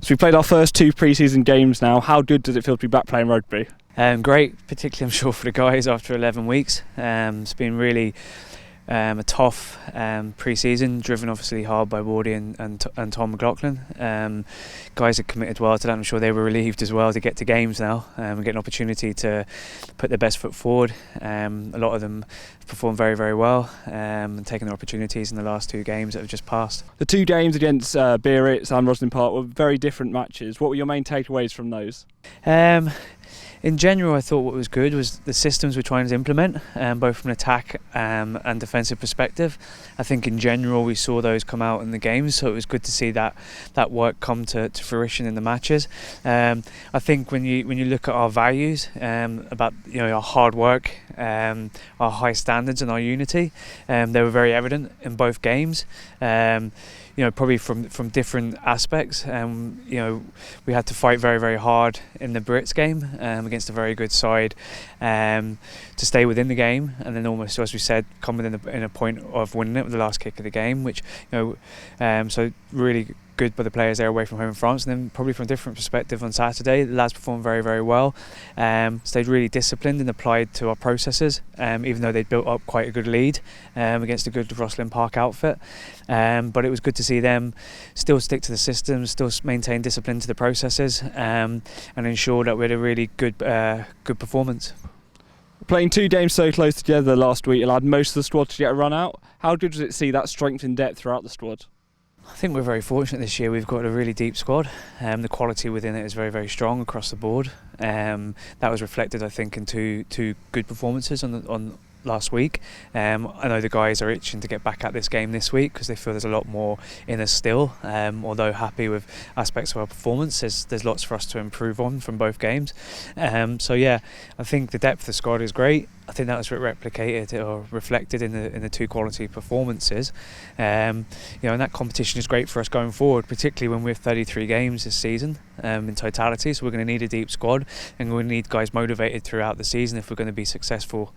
So we played our first 2 pre-season games now. How good does it feel to be back playing rugby? Great, particularly I'm sure for the guys after 11 weeks. It's been really a tough pre-season, driven obviously hard by Wardy and Tom McLaughlin. Guys have committed well to that. I'm sure they were relieved as well to get to games now and get an opportunity to put their best foot forward. A lot of them have performed very, very well and taken their opportunities in the last 2 games that have just passed. The 2 games against Biarritz and Rosslyn Park were very different matches. What were your main takeaways from those? In general, I thought what was good was the systems we're trying to implement, both from an attack and defensive perspective. I think in general we saw those come out in the games, so it was good to see that work come to fruition in the matches. I think when you look at our values about our hard work, our high standards and our unity, they were very evident in both games. Probably from different aspects. We had to fight very, very hard in the Biarritz game against a very good side to stay within the game, and then almost, as we said, come within a point of winning it with the last kick of the game, which so really good by the players there away from home in France. And then probably from a different perspective on Saturday, the lads performed very, very well, stayed really disciplined and applied to our processes, even though they'd built up quite a good lead against a good Rosslyn Park outfit. But it was good to see them still stick to the systems, still maintain discipline to the processes, and ensure that we had a really good performance. Playing 2 games so close together last week allowed most of the squad to get a run out. How good was it to see that strength and depth throughout the squad? I think we're very fortunate this year. We've got a really deep squad. The quality within it is very, very strong across the board. That was reflected, I think, in two good performances on last week. I know the guys are itching to get back at this game this week because they feel there's a lot more in us still. Although happy with aspects of our performance, there's lots for us to improve on from both games. So yeah, I think the depth of the squad is great. I think that was replicated or reflected in the 2 quality performances. And that competition is great for us going forward, particularly when we have 33 games this season in totality. So we're going to need a deep squad, and we're going to need guys motivated throughout the season if we're going to be successful.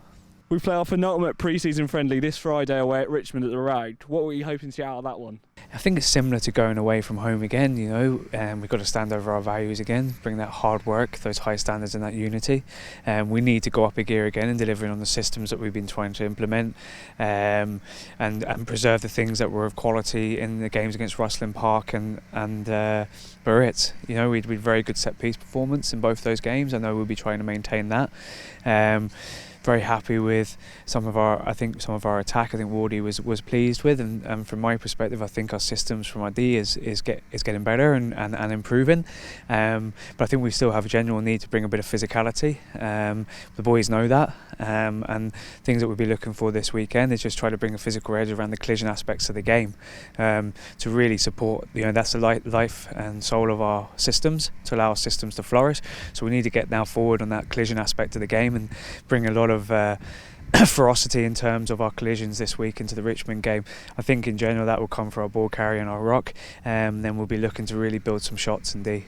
We play our penultimate pre-season friendly this Friday away at Richmond at the Rag. What were you hoping to get out of that one? I think it's similar to going away from home again. We've got to stand over our values again, bring that hard work, those high standards and that unity. We need to go up a gear again and delivering on the systems that we've been trying to implement, and preserve the things that were of quality in the games against Rosslyn Park and Biarritz. We'd very good set piece performance in both those games. I know we'll be trying to maintain that. Very happy with some of our attack. I think Wardy was pleased with, and from my perspective, I think our systems from our D is getting better and improving. But I think we still have a general need to bring a bit of physicality. The boys know that, and things that we'll be looking for this weekend is just try to bring a physical edge around the collision aspects of the game, to really support. That's the life and soul of our systems, to allow our systems to flourish. So we need to get now forward on that collision aspect of the game and bring a lot of ferocity in terms of our collisions this week into the Richmond game. I think in general that will come for our ball carrier and our rock, and then we'll be looking to really build some shots in D.